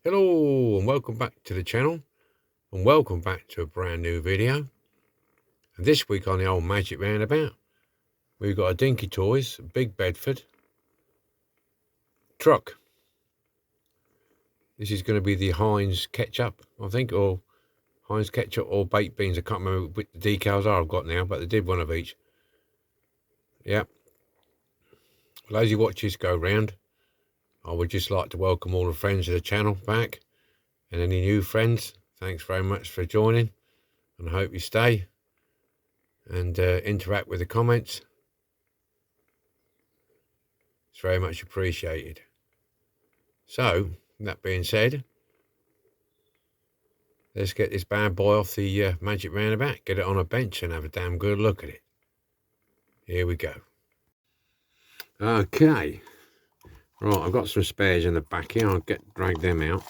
Hello and welcome back to the channel, and welcome back to a brand new video. And this week on the old Magic Roundabout, we've got a Dinky Toys, a big Bedford truck. This is going to be the Heinz ketchup, I think, or Heinz ketchup or baked beans. I can't remember what the decals are I've got now, but they did one of each. Yep. Well, as you watch this go round, I would just like to welcome all the friends of the channel back, and any new friends, thanks very much for joining, and I hope you stay and interact with the comments. It's very much appreciated. So, that being said, let's get this bad boy off the Magic Roundabout, get it on a bench and have a damn good look at it. Here we go. Okay. Right, I've got some spares in the back here. I'll drag them out.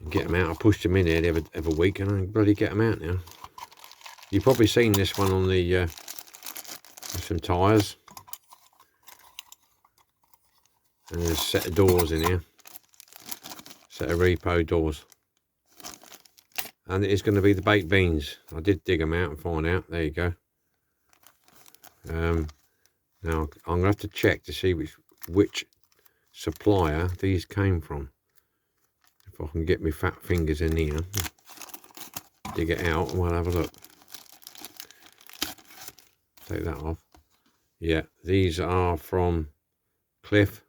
And get them out. I pushed them in here the other week and I can bloody get them out now. You've probably seen this one on the some tyres. And there's a set of doors in here. Set of repo doors. And it is going to be the baked beans. I did dig them out and find out. There you go. Now I'm going to have to check to see which supplier these came from. If I can get my fat fingers in here, dig it out and we'll have a look. Take that off. Yeah, these are from Cliff.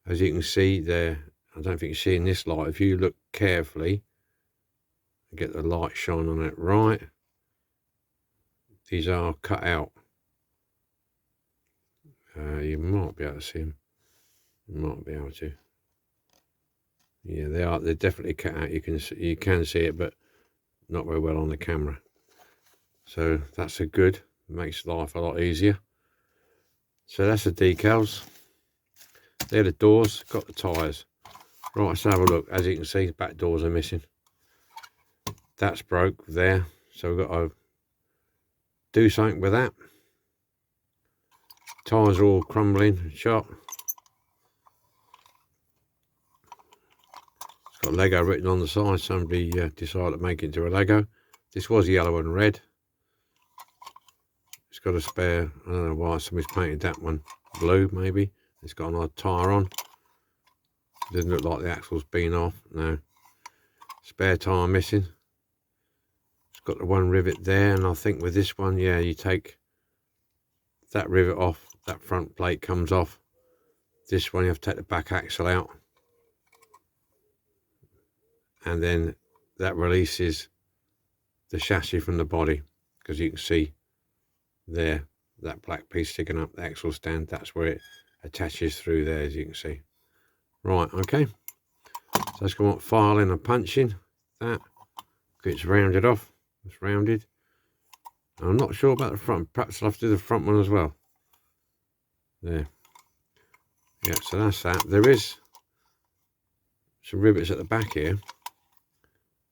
As you can see there, I don't think you see in this light. If you look carefully, get the light shine on it right, these are cut out. You might be able to see them. You might be able to. Yeah, they are. They're definitely cut out. You can see it, but not very well on the camera. So that's a good. Makes life a lot easier. So that's the decals. They're the doors. Got the tyres. Right, let's have a look. As you can see, the back doors are missing. That's broke there. So we've got to do something with that. Tyres are all crumbling shot. It's got Lego written on the side. Somebody decided to make it into a Lego. This was yellow and red. It's got a spare, I don't know why somebody's painted that one blue maybe. It's got an odd tyre on. Doesn't look like the axle's been off. No. Spare tyre missing. It's got the one rivet there, and I think with this one, yeah, you take that rivet off, that front plate comes off. This one you have to take the back axle out, and then that releases the chassis from the body, because you can see there that black piece sticking up, the axle stand, that's where it attaches through there, as you can see. Right, okay, so it's going to filing and punching that. It's rounded off. It's rounded. I'm not sure about the front. Perhaps I'll have to do the front one as well. There. Yeah, so that's that. There is some rivets at the back here.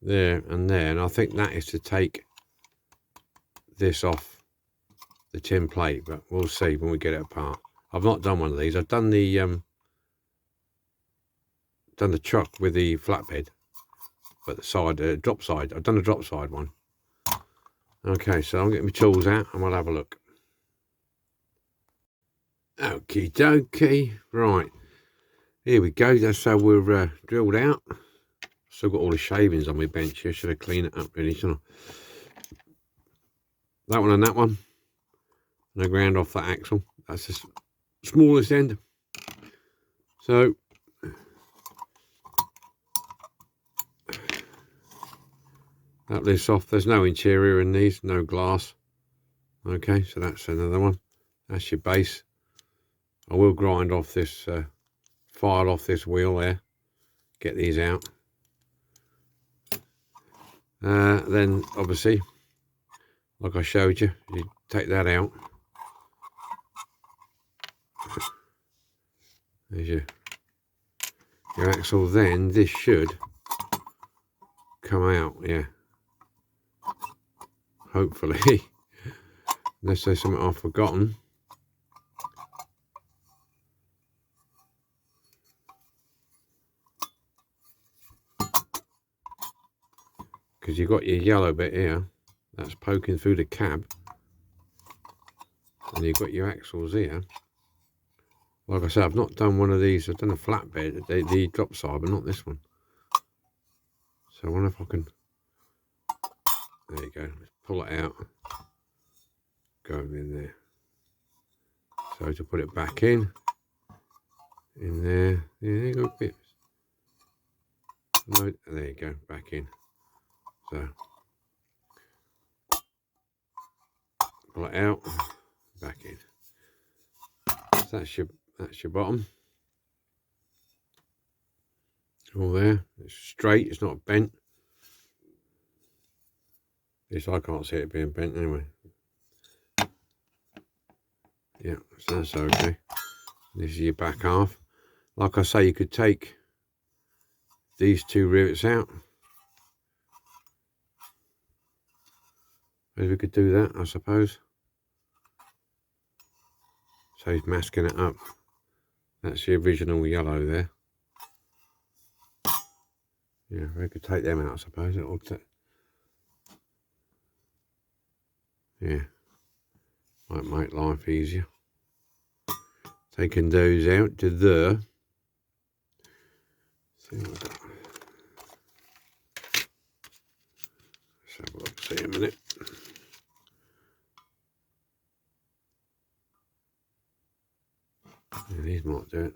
There and there. And I think that is to take this off the tin plate. But we'll see when we get it apart. I've not done one of these. I've done the truck with the flatbed. But the side, drop side. I've done the drop side one. Okay, so I'm getting my tools out and we'll have a look. Okie dokie. Right. Here we go. That's how we're drilled out. Still got all the shavings on my bench here. Should I clean it up really, shouldn't I? That one and that one. And I ground off that axle. That's the smallest end. So that lifts off. There's no interior in these, no glass. Okay, so that's another one. That's your base. I will grind off this, file off this wheel there. Get these out. Then, obviously, like I showed you, you take that out. There's your axle. Then this should come out, yeah. Hopefully, unless there's something I've forgotten. because you've got your yellow bit here that's poking through the cab, and you've got your axles here. Like I said, I've not done one of these. I've done a flatbed, the drop side, but not this one. So I wonder if I can. There you go. Let's pull it out. Go in there. So to put it back in there. Yeah, there you go. Bits. No, there you go. Back in. So pull it out. Back in. So that's your bottom. All there. It's straight. It's not bent. At least I can't see it being bent anyway. Yeah, so that's okay. This is your back half. Like I say, you could take these two rivets out. Maybe we could do that, I suppose. So he's masking it up. That's the original yellow there. Yeah, we could take them out, I suppose. It'll yeah, might make life easier. Taking those out to there. Let's have a look, see a minute. Yeah, these might do it.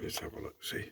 Let's have a look, see.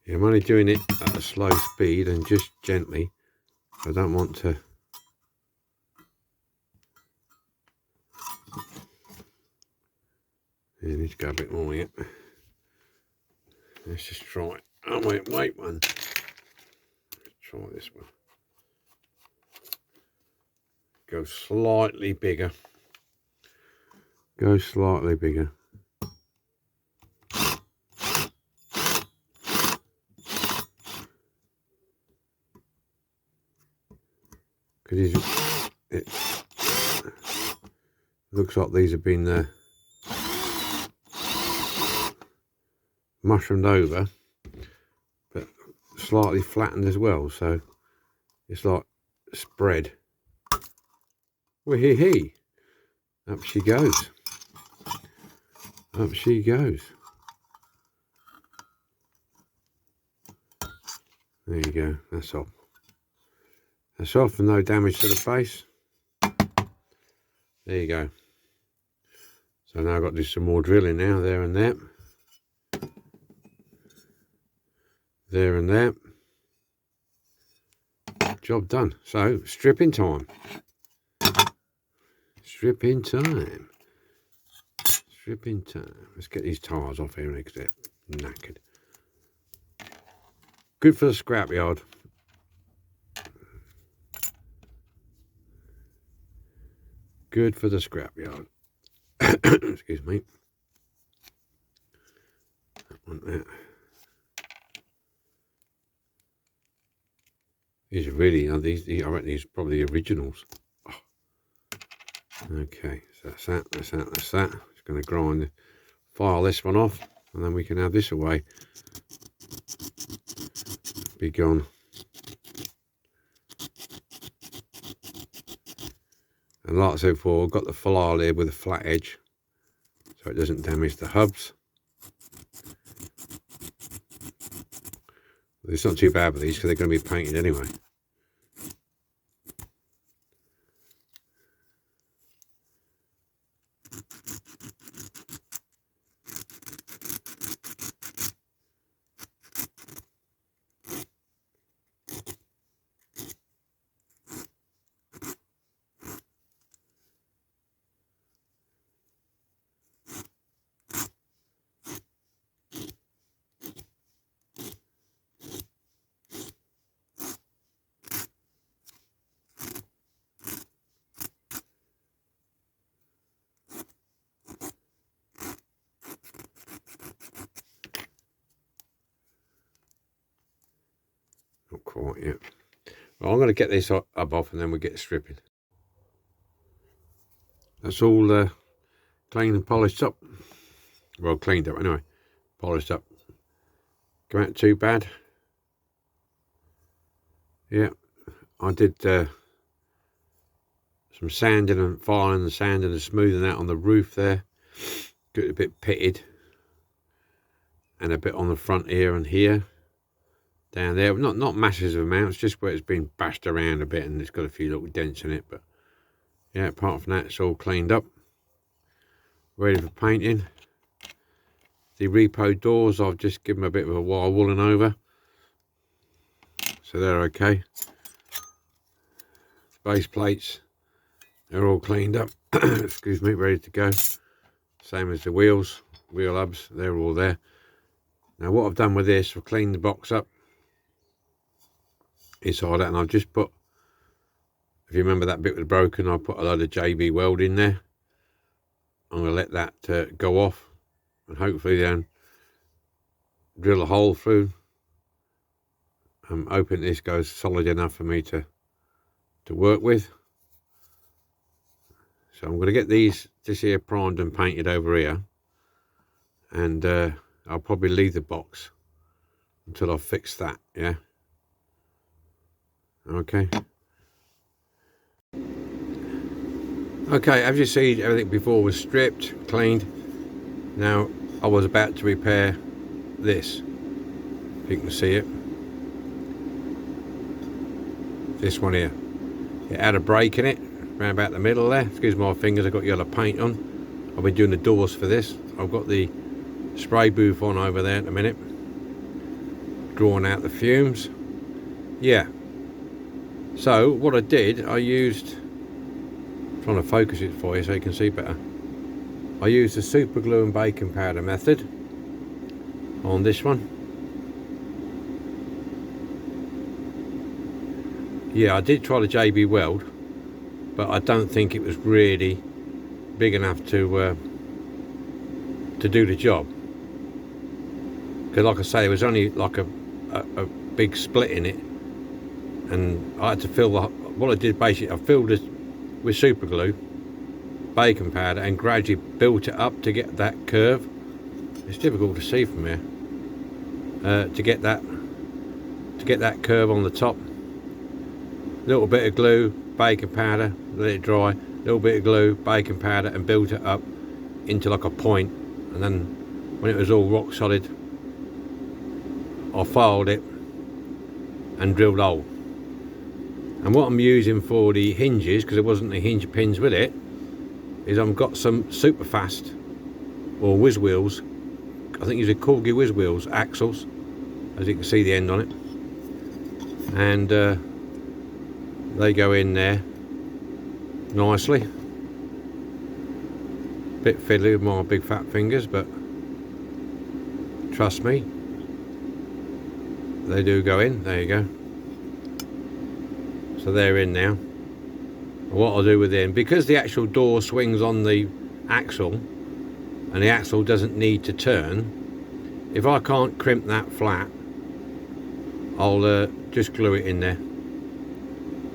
Yeah, I'm only doing it at a slow speed and just gently. I don't want to. Yeah, I need to go a bit more yet. Let's just try it. Oh, wait one. Let's try this one. Go slightly bigger. Go slightly bigger. Because it looks like these have been mushroomed over, but slightly flattened as well, so it's like spread. Well, hee. Up she goes. Up she goes. There you go, that's off. That's off and no damage to the face. There you go. So now I've got to do some more drilling now, there and there. There and there. Job done. So, stripping time. Stripping time. Stripping time. Let's get these tyres off here because they're knackered. Good for the scrapyard. Good for the scrapyard. Excuse me. That one there. These are really, I reckon these are probably the originals. Oh. Okay, so that's that, that's that, that's that. Just going to grind, file this one off, and then we can have this away. Be gone. And like I said before, I've got the file here with a flat edge, so it doesn't damage the hubs. It's not too bad with these because they're going to be painted anyway. Not quite yet. Well, I'm going to get this up off and then we'll get stripping. That's all cleaned and polished up. Well, cleaned up anyway. Polished up. Come out too bad. Yeah, I did some sanding and filing and sanding and smoothing out on the roof there. Got it a bit pitted. And a bit on the front here and here. Down there, not massive amounts, just where it's been bashed around a bit and it's got a few little dents in it. But yeah, apart from that, it's all cleaned up. Ready for painting. The repo doors, I've just given them a bit of a wire wooling over. So they're okay. The base plates, they're all cleaned up. Excuse me, ready to go. Same as the wheels, wheel hubs, they're all there. Now what I've done with this, I've cleaned the box up inside that, and I've just put, if you remember that bit was broken, I put a load of JB weld in there. I'm going to let that go off and hopefully then drill a hole through. I'm hoping this goes solid enough for me to work with. So I'm going to get this here primed and painted over here, and I'll probably leave the box until I've fixed that. Yeah. Okay. Okay, as you see, everything before was stripped, cleaned. Now I was about to repair this. If you can see it. This one here. It had a break in it, around about the middle there. Excuse my fingers, I've got yellow paint on. I've been doing the doors for this. I've got the spray booth on over there at the minute. Drawing out the fumes. Yeah. So what I did, I used, trying to focus it for you so you can see better. I used the super glue and baking powder method on this one. Yeah, I did try the JB weld, but I don't think it was really big enough to do the job. Because like I say, there was only like a big split in it, and I had to fill what I did basically, I filled it with super glue, baking powder, and gradually built it up to get that curve. It's difficult to see from here. To get that curve on the top. Little bit of glue, baking powder, let it dry. Little bit of glue, baking powder, and built it up into like a point. And then when it was all rock solid, I filed it and drilled a hole. And what I'm using for the hinges, because there wasn't the hinge pins with it, is I've got some super fast or whiz wheels. I think these are Corgi whiz wheels, axles, as you can see the end on it. And they go in there nicely. Bit fiddly with my big fat fingers, but trust me, they do go in. There you go. So they're in now. And what I'll do with them, because the actual door swings on the axle and the axle doesn't need to turn, if I can't crimp that flat, I'll just glue it in there.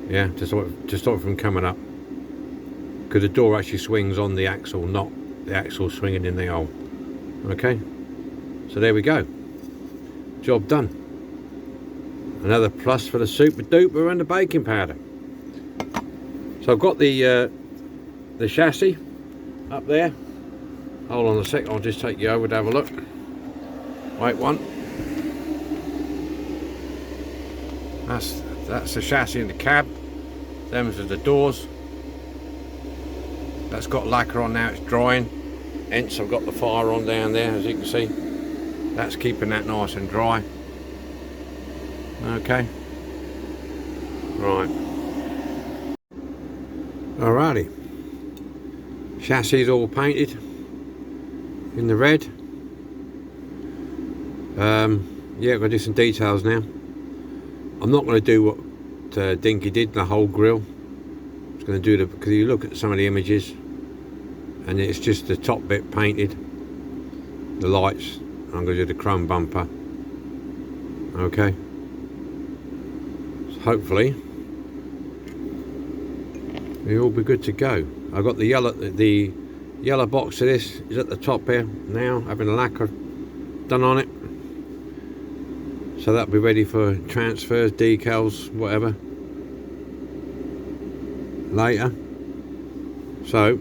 Yeah, to stop it from coming up. Because the door actually swings on the axle, not the axle swinging in the hole. Okay, so there we go. Job done. Another plus for the super duper and the baking powder. So I've got the chassis up there. Hold on a sec, I'll just take you over to have a look. Wait one. That's the chassis and the cab. Them's are the doors. That's got lacquer on now, it's drying. Hence I've got the fire on down there, as you can see. That's keeping that nice and dry. Okay. Right. Alrighty. Chassis is all painted in the red. Yeah, I've got to do some details now. I'm not going to do what Dinky did, the whole grill. I'm just going to do because you look at some of the images and it's just the top bit painted, the lights. I'm going to do the chrome bumper. Okay. So hopefully we'll all be good to go. I've got the yellow box of this is at the top here now, having the lacquer done on it. So that'll be ready for transfers, decals, whatever, later. So,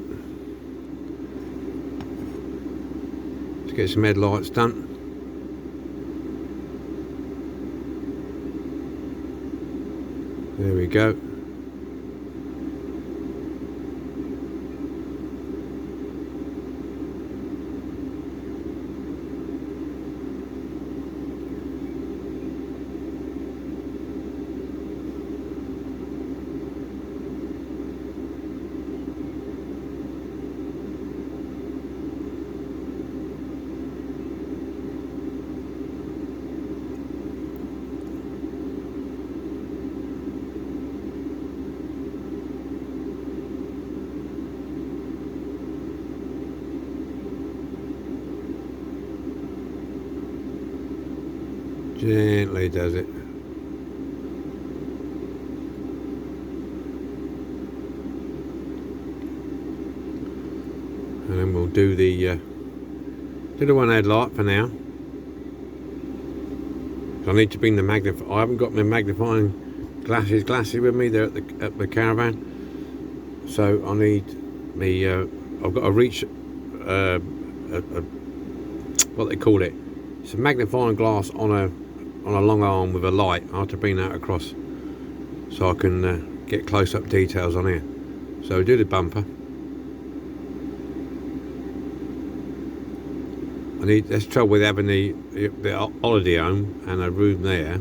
let's get some headlights done. There we go. Gently does it. And then we'll do the one headlight for now. I need to bring the magnifying. I haven't got my magnifying glasses with me there at the caravan. So I need me. I've got to reach what they call it. It's a magnifying glass on a long arm with a light. I have to bring that across so I can get close-up details on here. So we do the bumper. That's the trouble with having the holiday home and a room there.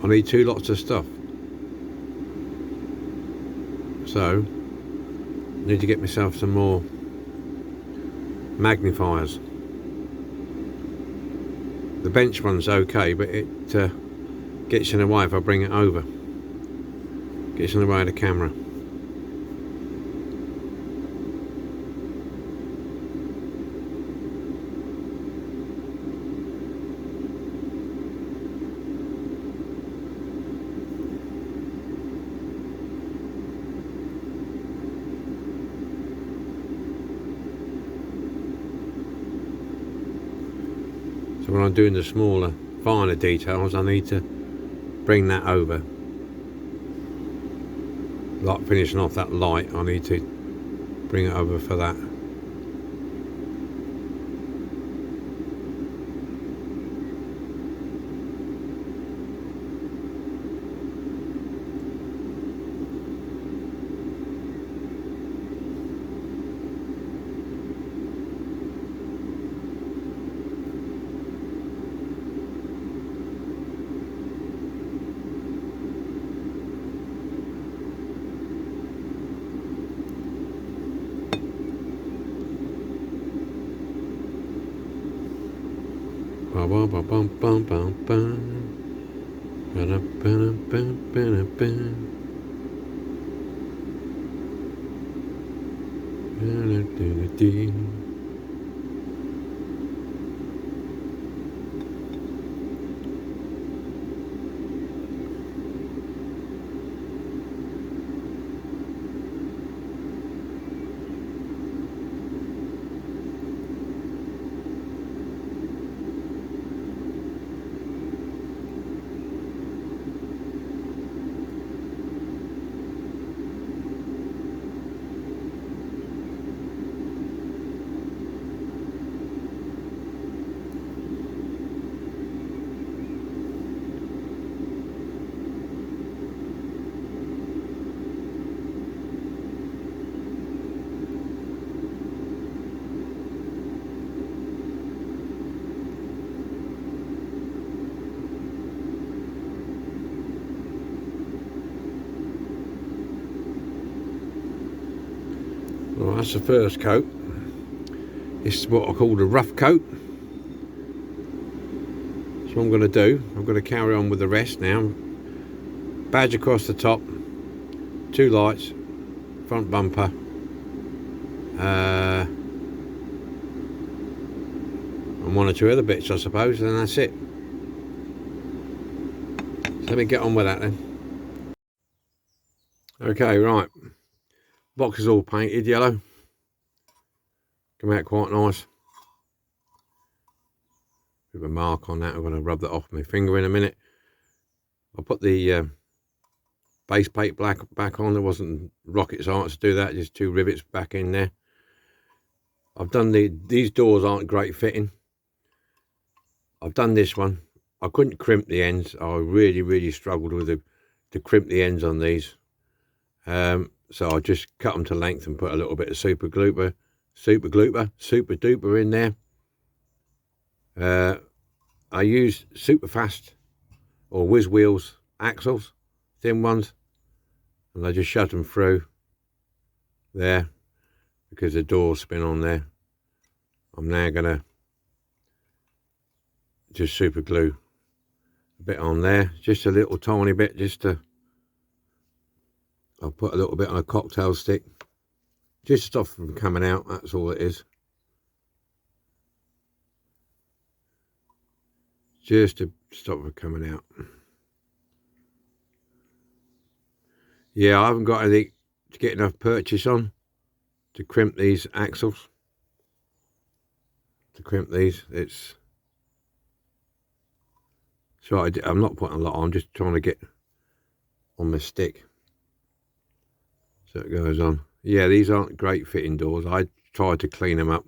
I need two lots of stuff. So I need to get myself some more magnifiers. The bench one's okay, but it gets in the way if I bring it over. Gets in the way of the camera. So when I'm doing the smaller, finer details, I need to bring that over. Like finishing off that light, I need to bring it over for that. that's the first coat. This is what I call the rough coat. So what I'm going to do, I'm going to carry on with the rest now. Badge across the top, 2 lights, front bumper, and 1 or 2 other bits, I suppose, and that's it. So let me get on with that then. Okay, right. Box is all painted yellow. Come out quite nice. Bit of a mark on that. I'm going to rub that off my finger in a minute. I'll put the base plate back on. There wasn't rocket science to do that. Just 2 rivets back in there. I've done these doors aren't great fitting. I've done this one. I couldn't crimp the ends. I really struggled with to crimp the ends on these. So I just cut them to length and put a little bit of super duper in there. I used super fast or whiz wheels axles, thin ones, and I just shoved them through there because the doors spin on there. I'm now gonna just super glue a bit on there, just a little tiny bit, I'll put a little bit on a cocktail stick, just to stop from coming out. That's all it is. Just to stop from coming out. Yeah, I haven't got anything to get enough purchase on to crimp these axles. To crimp these, it's so I'm not putting a lot on. I'm just trying to get on my stick so it goes on. Yeah, these aren't great fitting doors. I tried to clean them up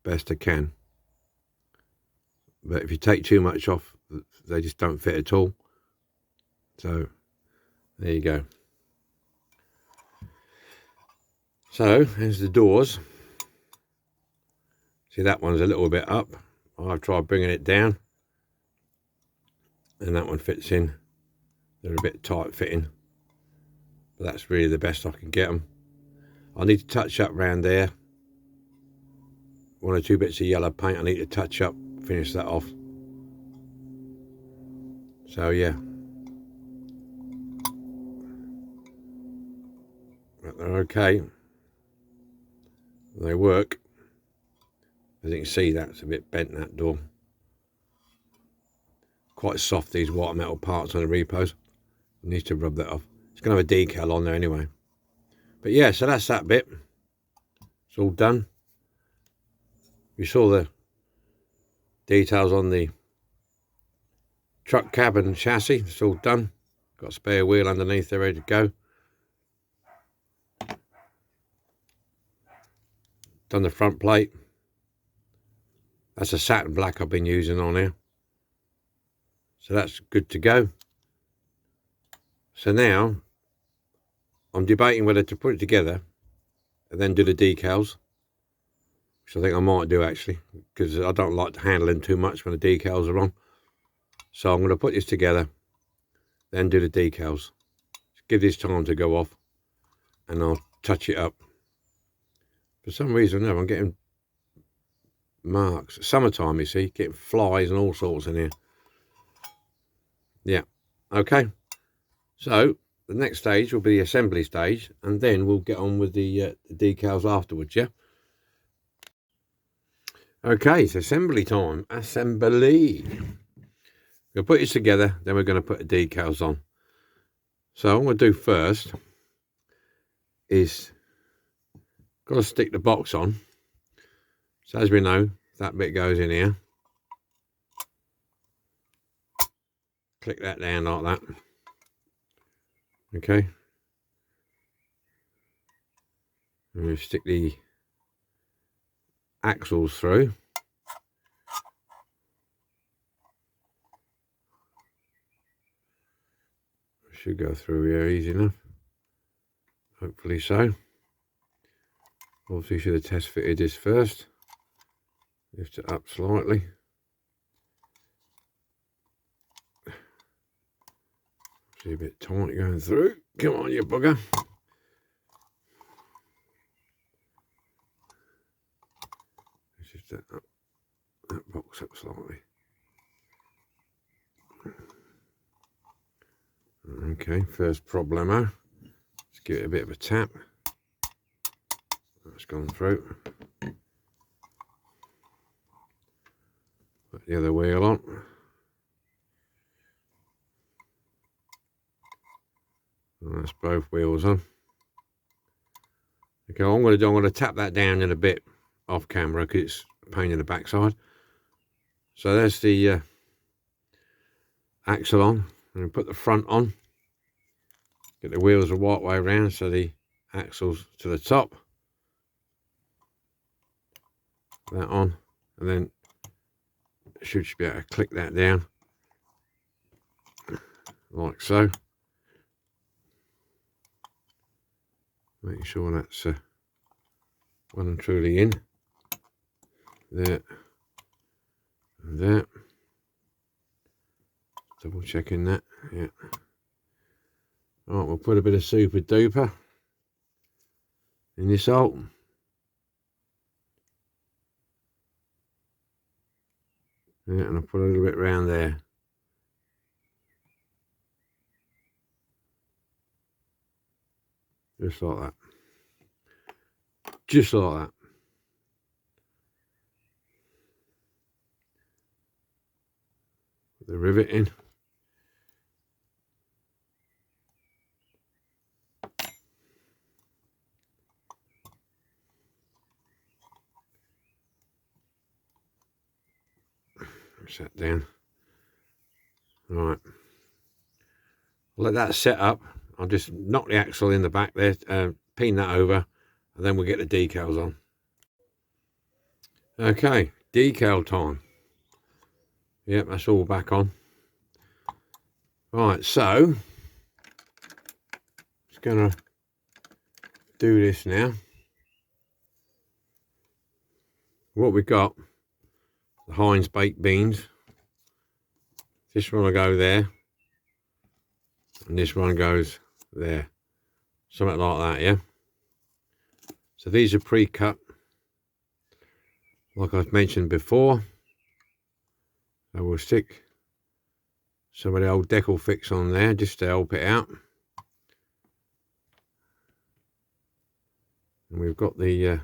best I can, but if you take too much off, they just don't fit at all. So there you go. So there's the doors. See, that one's a little bit up. I've tried bringing it down, and that one fits in. They're a bit tight fitting, but that's really the best I can get them. I need to touch up around there. 1 or 2 bits of yellow paint I need to touch up, finish that off. So yeah, but they're okay. They work. As you can see, that's a bit bent, that door. Quite soft, these white metal parts on the repos. I need to rub that off. It's going to have a decal on there anyway. But yeah, so that's that bit. It's all done. You saw the details on the truck cab and chassis. It's all done. Got a spare wheel underneath there ready to go. Done the front plate. That's a satin black I've been using on here. So that's good to go. So now I'm debating whether to put it together and then do the decals, which I think I might do actually, because I don't like to handle them too much when the decals are on. So I'm going to put this together, then do the decals. Give this time to go off, and I'll touch it up. For some reason, no, I'm getting marks. Summertime, you see, getting flies and all sorts in here. Yeah, okay. So the next stage will be the assembly stage, and then we'll get on with the decals afterwards, yeah? Okay, it's assembly time. Assembly. We'll put this together, then we're going to put the decals on. So what I'm going to do first is got to stick the box on. So as we know, that bit goes in here. Click that down like that. Okay. And we stick the axles through. Should go through here easy enough. Hopefully so. Obviously should have test fitted this first. Lift it up slightly. See a bit tight going through. Come on, you bugger. Just that box up slightly. Okay, first problemo. Let's give it a bit of a tap. That's gone through. Put the other wheel on. And that's both wheels on. Okay, I'm going to tap that down in a bit off camera because it's a pain in the backside. So there's the axle on, and put the front on. Get the wheels the right way around so the axle's to the top. That on, and then should be able to click that down like so. Making sure that's well and truly in. There and there. Double checking that. Yeah. Alright, we'll put a bit of super duper in this hole. Yeah, and I'll put a little bit round there. Just like that. Just like that. Put the rivet in. Push that down. Right. Let that set up. I'll just knock the axle in the back there, pin that over, and then we'll get the decals on. Okay, decal time. Yep, that's all back on. Right, so just gonna do this now. What we've got, the Heinz baked beans. This one will go there, and this one goes there. Something like that, yeah? So these are pre-cut, like I've mentioned before. So we'll stick some of the old decal fix on there just to help it out. And we've got the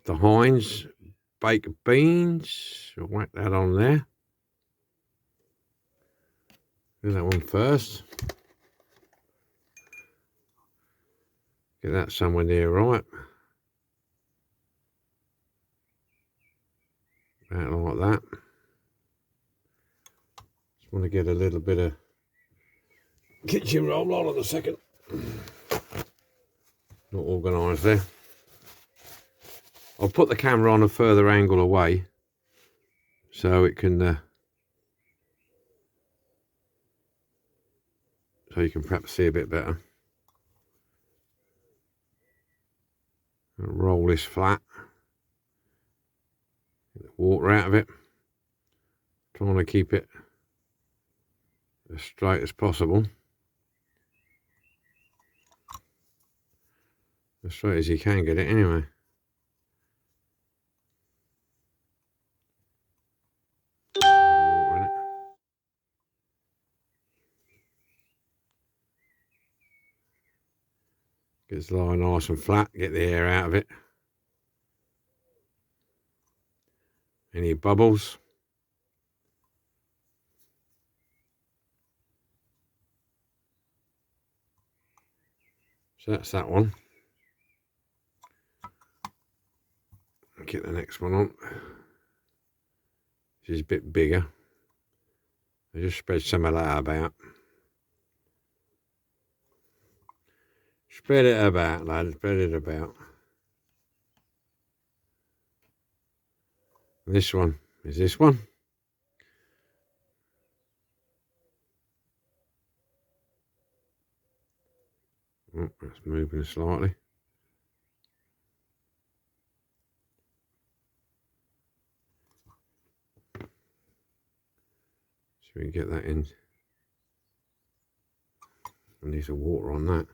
Heinz baked beans. We'll whack that on there. Do that one first. Get that somewhere near right. About like that. Just want to get a little bit of kitchen roll on a second. Not organised there. I'll put the camera on a further angle away so it can so you can perhaps see a bit better. Roll this flat. Get the water out of it. Trying to keep it as straight as possible. As straight as you can get it anyway. Get this line nice and flat, get the air out of it. Any bubbles. So that's that one. Get the next one on. This is a bit bigger. I just spread some of that about. Spread it about, lad, spread it about. This one is this one. Oh, that's moving slightly. So we can get that in. I need some water on that.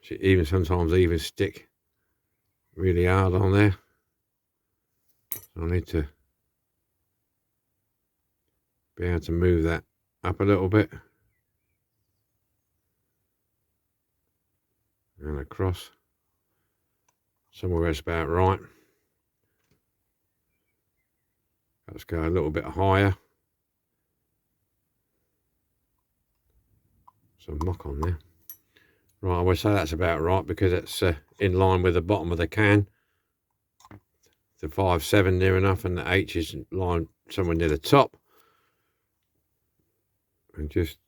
So even sometimes even stick really hard on there. So I need to be able to move that up a little bit and across. Somewhere that's about right. Let's go a little bit higher. Some muck on there. Right, I would say that's about right because it's in line with the bottom of the can. The 5/7 near enough, and the H is in line somewhere near the top. And just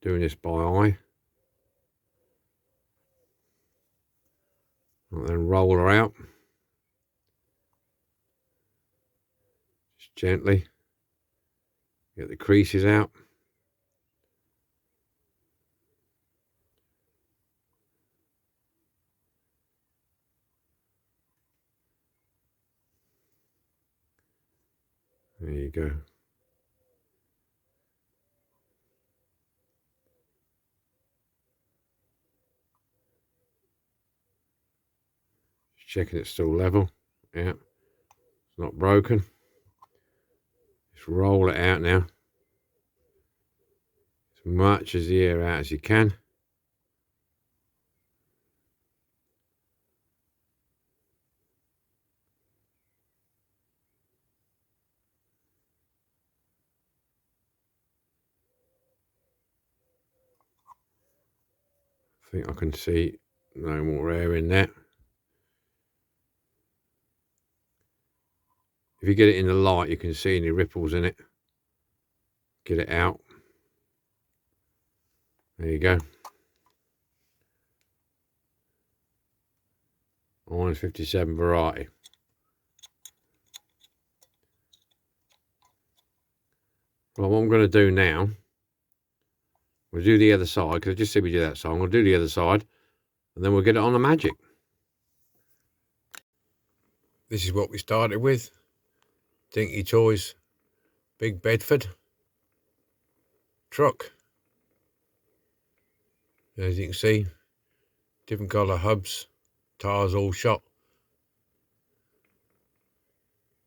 doing this by eye. And then roll her out. Just gently. Get the creases out. There you go. Just checking it's still level. Yeah. It's not broken. Just roll it out now. As much as the air out as you can. I think I can see no more air in there. If you get it in the light, you can see any ripples in it. Get it out. There you go. Heinz 57 variety. Well, what I'm going to do now, we'll do the other side, because I just said we do that side. I'm going to do the other side, and then we'll get it on the magic. This is what we started with. Dinky Toys, big Bedford truck. As you can see, different colour hubs, tyres all shot.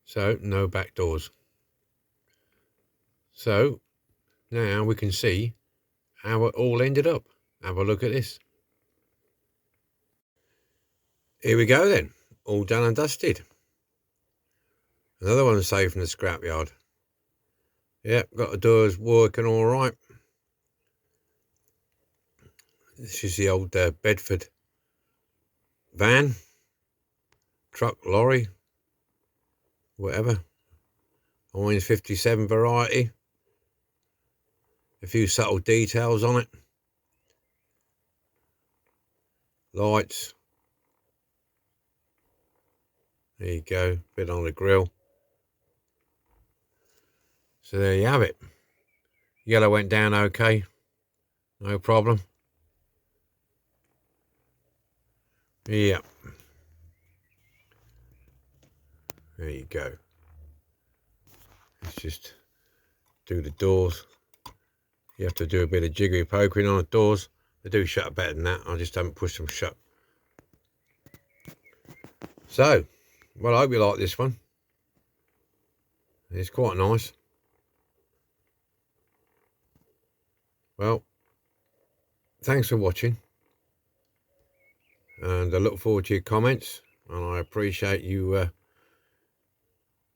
So, no back doors. So, now we can see how it all ended up. Have a look at this. Here we go then, all done and dusted. Another one saved from the scrapyard. Yep, got the doors working all right. This is the old Bedford van, truck, lorry, whatever. Heinz 57 variety. A few subtle details on it. Lights. There you go, bit on the grill. So there you have it. Yellow went down okay, no problem. Yeah. There you go. Let's just do the doors. You have to do a bit of jiggery pokering on the doors. They do shut better than that. I just haven't pushed them shut. So, well, I hope you like this one. It's quite nice. Well, thanks for watching. And I look forward to your comments. And I appreciate you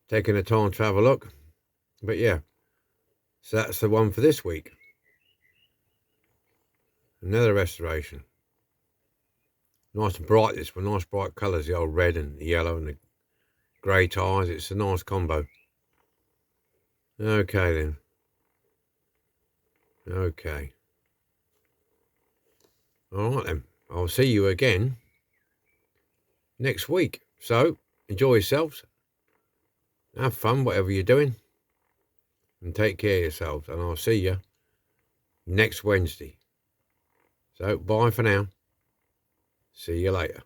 taking the time to have a look. But yeah, so that's the one for this week. Another restoration. Nice and bright, this one. Nice bright colours. The old red and the yellow and the grey tyres. It's a nice combo. Okay then. Okay. Alright then. I'll see you again next week. So, enjoy yourselves. Have fun, whatever you're doing. And take care of yourselves. And I'll see you next Wednesday. So, bye for now. See you later.